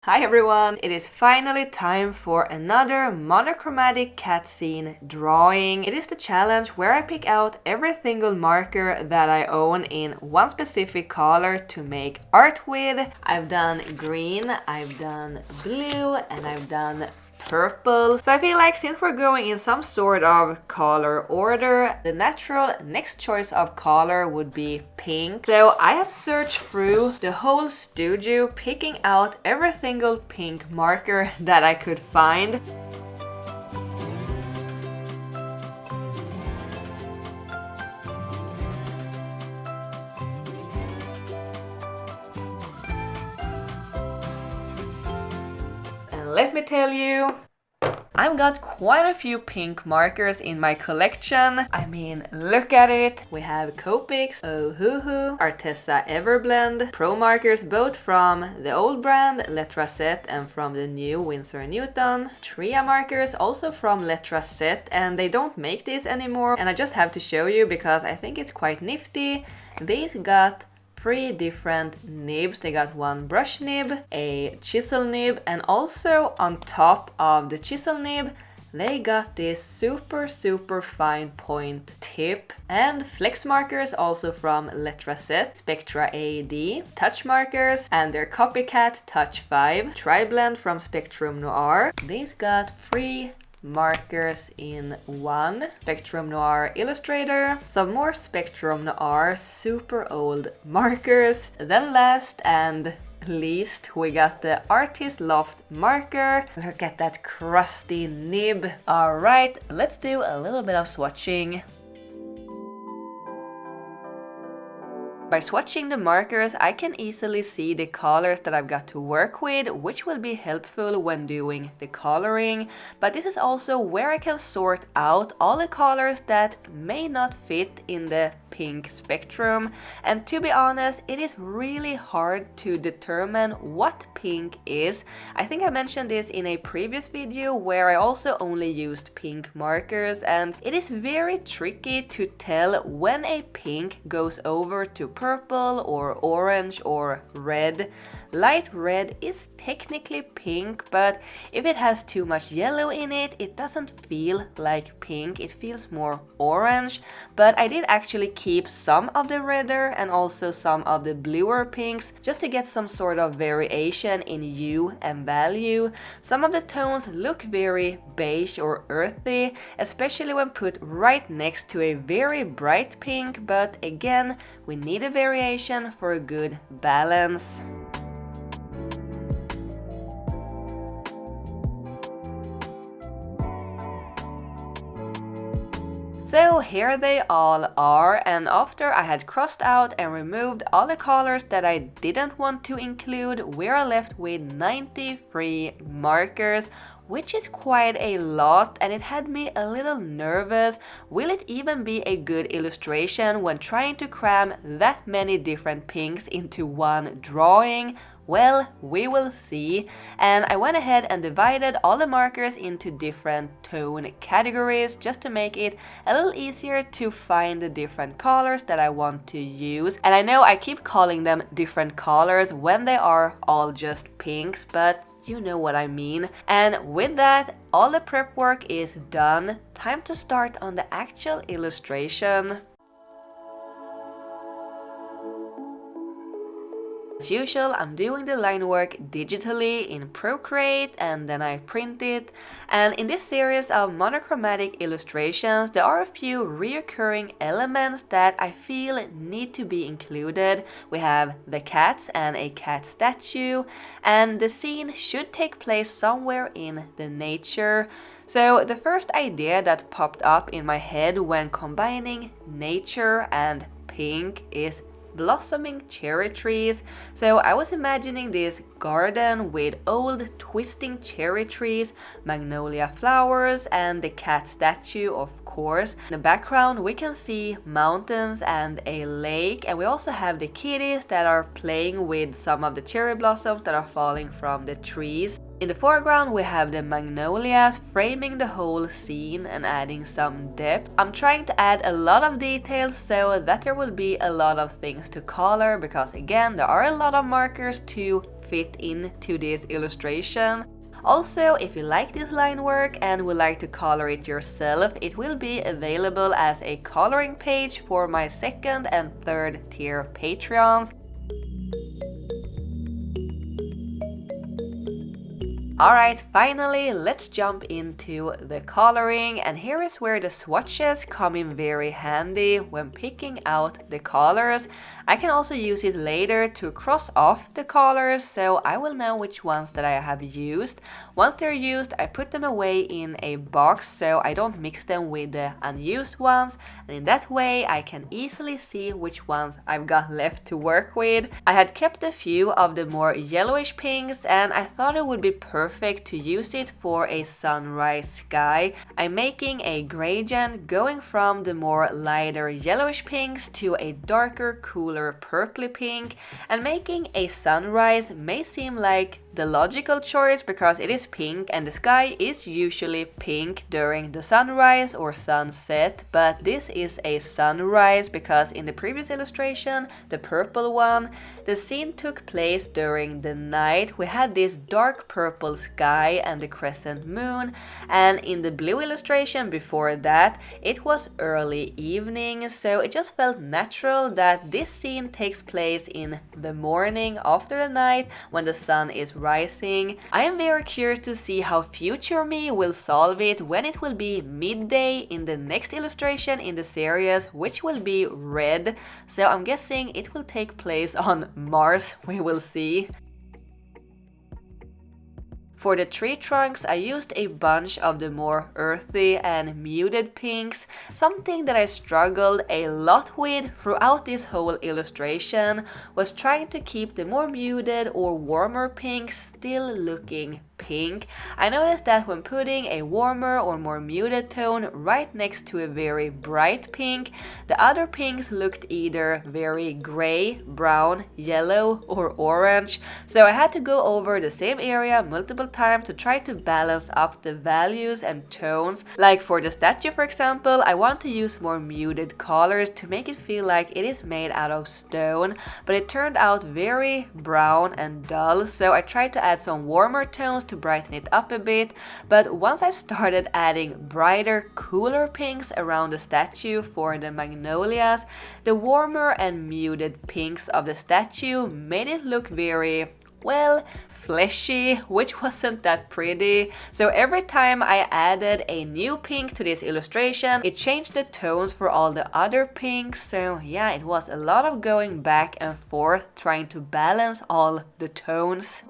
Hi everyone! It is finally time for another monochromatic cat scene drawing. It is the challenge where I pick out every single marker that I own in one specific color to make art with. I've done green, I've done blue, and I've done purple. So I feel like since we're going in some sort of color order, the natural next choice of color would be pink. So I have searched through the whole studio, picking out every single pink marker that I could find. Let me tell you, I've got quite a few pink markers in my collection. I mean, look at it. We have Copics, Ohuhu, Arteza Everblend, Pro markers both from the old brand Letraset and from the new Winsor & Newton. Tria markers also from Letraset, and they don't make these anymore. And I just have to show you because I think it's quite nifty. These got 3 different nibs. They got one brush nib, a chisel nib, and also on top of the chisel nib they got this super fine point tip. And flex markers also from Letraset, Spectra AD, touch markers and their copycat Touch 5, Tri-Blend from Spectrum Noir. These got 3 markers in one. Spectrum Noir Illustrator, some more Spectrum Noir super old markers. Then last and least we got the Artist Loft marker. Look at that crusty nib. Alright, let's do a little bit of swatching. By swatching the markers, I can easily see the colors that I've got to work with, which will be helpful when doing the coloring. But this is also where I can sort out all the colors that may not fit in the pink spectrum. And to be honest, it is really hard to determine what pink is. I think I mentioned this in a previous video where I also only used pink markers, and it is very tricky to tell when a pink goes over to purple or orange or red. Light red is technically pink, but if it has too much yellow in it, it doesn't feel like pink, it feels more orange. But I did actually keep some of the redder and also some of the bluer pinks just to get some sort of variation in hue and value. Some of the tones look very beige or earthy, especially when put right next to a very bright pink, but again, we need a variation for a good balance. So here they all are, and after I had crossed out and removed all the colors that I didn't want to include, we are left with 93 markers, which is quite a lot, and it had me a little nervous. Will it even be a good illustration when trying to cram that many different pinks into one drawing? Well, we will see. And I went ahead and divided all the markers into different tone categories just to make it a little easier to find the different colors that I want to use. And I know I keep calling them different colors when they are all just pinks, but you know what I mean. And with that, all the prep work is done. Time to start on the actual illustration. As usual, I'm doing the line work digitally in Procreate and then I print it. And in this series of monochromatic illustrations, there are a few reoccurring elements that I feel need to be included. We have the cats and a cat statue, and the scene should take place somewhere in the nature. So the first idea that popped up in my head when combining nature and pink is blossoming cherry trees. So I was imagining this garden with old twisting cherry trees, magnolia flowers, and the cat statue, of course. In the background we can see mountains and a lake, and we also have the kitties that are playing with some of the cherry blossoms that are falling from the trees. In the foreground we have the magnolias framing the whole scene and adding some depth. I'm trying to add a lot of details so that there will be a lot of things to color, because again there are a lot of markers to fit into this illustration. Also, if you like this line work and would like to color it yourself, it will be available as a coloring page for my second and third tier Patreons. Alright, finally, let's jump into the coloring, and here is where the swatches come in very handy when picking out the colors. I can also use it later to cross off the colors, so I will know which ones that I have used. Once they're used, I put them away in a box so I don't mix them with the unused ones, and in that way I can easily see which ones I've got left to work with. I had kept a few of the more yellowish pinks, and I thought it would be perfect to use it for a sunrise sky. I'm making a gradient going from the more lighter yellowish pinks to a darker, cooler purpley pink, and making a sunrise may seem like the logical choice because it is pink and the sky is usually pink during the sunrise or sunset, but this is a sunrise because in the previous illustration, the purple one, the scene took place during the night. We had this dark purple sky and the crescent moon, and in the blue illustration before that, it was early evening, so it just felt natural that this scene takes place in the morning after the night when the sun is rising. I am very curious to see how future me will solve it when it will be midday in the next illustration in the series, which will be red, so I'm guessing it will take place on Mars, we will see. For the tree trunks, I used a bunch of the more earthy and muted pinks, something that I struggled a lot with throughout this whole illustration was trying to keep the more muted or warmer pinks still looking pink. I noticed that when putting a warmer or more muted tone right next to a very bright pink, the other pinks looked either very gray, brown, yellow, or orange, so I had to go over the same area multiple times to try to balance up the values and tones. Like for the statue, for example, I want to use more muted colors to make it feel like it is made out of stone, but it turned out very brown and dull, so I tried to add some warmer tones to brighten it up a bit, but once I started adding brighter, cooler pinks around the statue for the magnolias, the warmer and muted pinks of the statue made it look very, well, fleshy, which wasn't that pretty. So every time I added a new pink to this illustration, it changed the tones for all the other pinks. So yeah, it was a lot of going back and forth trying to balance all the tones.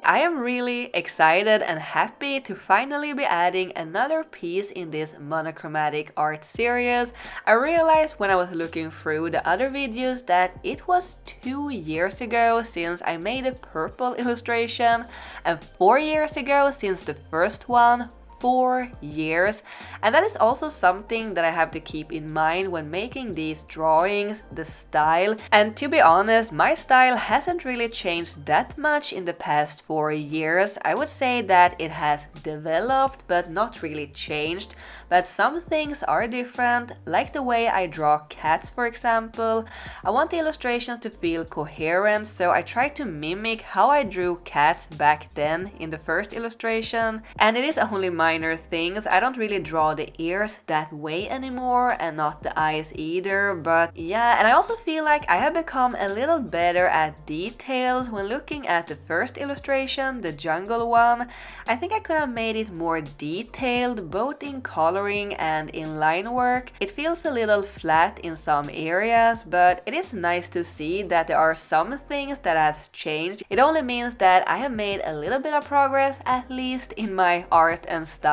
I am really excited and happy to finally be adding another piece in this monochromatic art series. I realized when I was looking through the other videos that it was 2 years ago since I made a purple illustration and 4 years ago since the first one. 4 years, and that is also something that I have to keep in mind when making these drawings, the style. And to be honest, my style hasn't really changed that much in the past 4 years. I would say that it has developed but not really changed, but some things are different, like the way I draw cats, for example. I want the illustrations to feel coherent, so I try to mimic how I drew cats back then in the first illustration, and it is only minor things. I don't really draw the ears that way anymore and not the eyes either, but yeah, and I also feel like I have become a little better at details when looking at the first illustration, the jungle one. I think I could have made it more detailed both in coloring and in line work. It feels a little flat in some areas, but it is nice to see that there are some things that has changed. It only means that I have made a little bit of progress, at least in my art and style.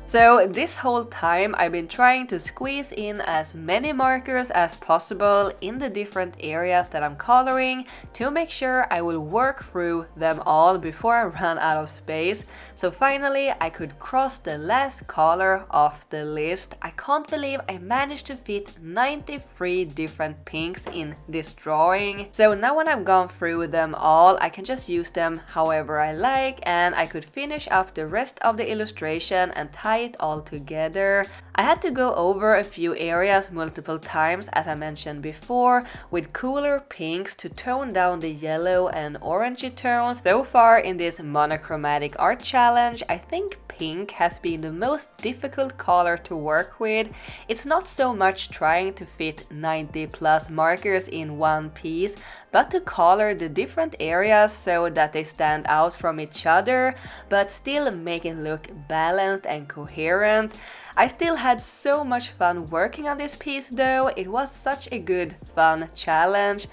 So this whole time I've been trying to squeeze in as many markers as possible in the different areas that I'm coloring to make sure I will work through them all before I run out of space. So finally I could cross the last color off the list. I can't believe I managed to fit 93 different pinks in this drawing. So now when I've gone through them all, I can just use them however I like, and I could finish up the rest of the illustration and tie tie it all together. I had to go over a few areas multiple times, as I mentioned before, with cooler pinks to tone down the yellow and orangey tones. So far in this monochromatic art challenge, I think pink has been the most difficult color to work with. It's not so much trying to fit 90 plus markers in one piece, but to color the different areas so that they stand out from each other, but still make it look balanced and coherent. I still had so much fun working on this piece though. It was such a good, fun challenge.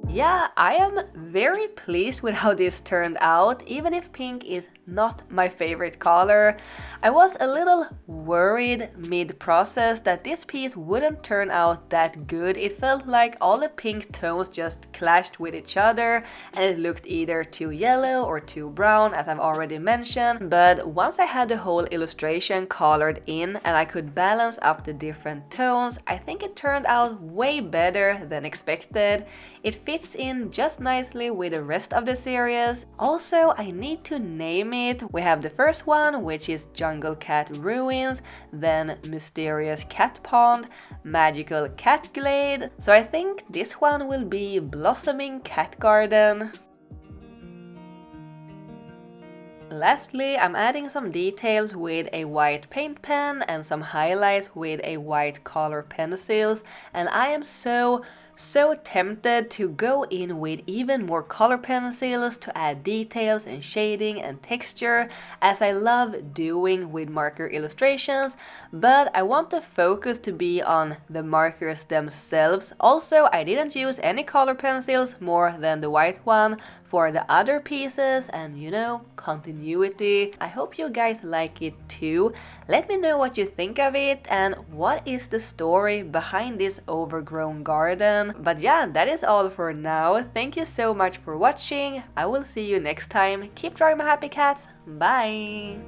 Yeah, I am very pleased with how this turned out, even if pink is not my favorite color. I was a little worried mid-process that this piece wouldn't turn out that good. It felt like all the pink tones just clashed with each other and it looked either too yellow or too brown, as I've already mentioned. But once I had the whole illustration colored in and I could balance up the different tones, I think it turned out way better than expected. It fits in just nicely with the rest of the series. Also, I need to name it. We have the first one, which is Jungle Cat Ruins, then Mysterious Cat Pond, Magical Cat Glade. So I think this one will be Blossoming Cat Garden. Lastly, I'm adding some details with a white paint pen and some highlights with a white color pencils, and I am so tempted to go in with even more color pencils to add details and shading and texture, as I love doing with marker illustrations, but I want the focus to be on the markers themselves. Also, I didn't use any color pencils more than the white one for the other pieces, and you know, continuity. I hope you guys like it too. Let me know what you think of it and what is the story behind this overgrown garden. But yeah, that is all for now. Thank you so much for watching. I will see you next time. Keep drawing my happy cats. Bye!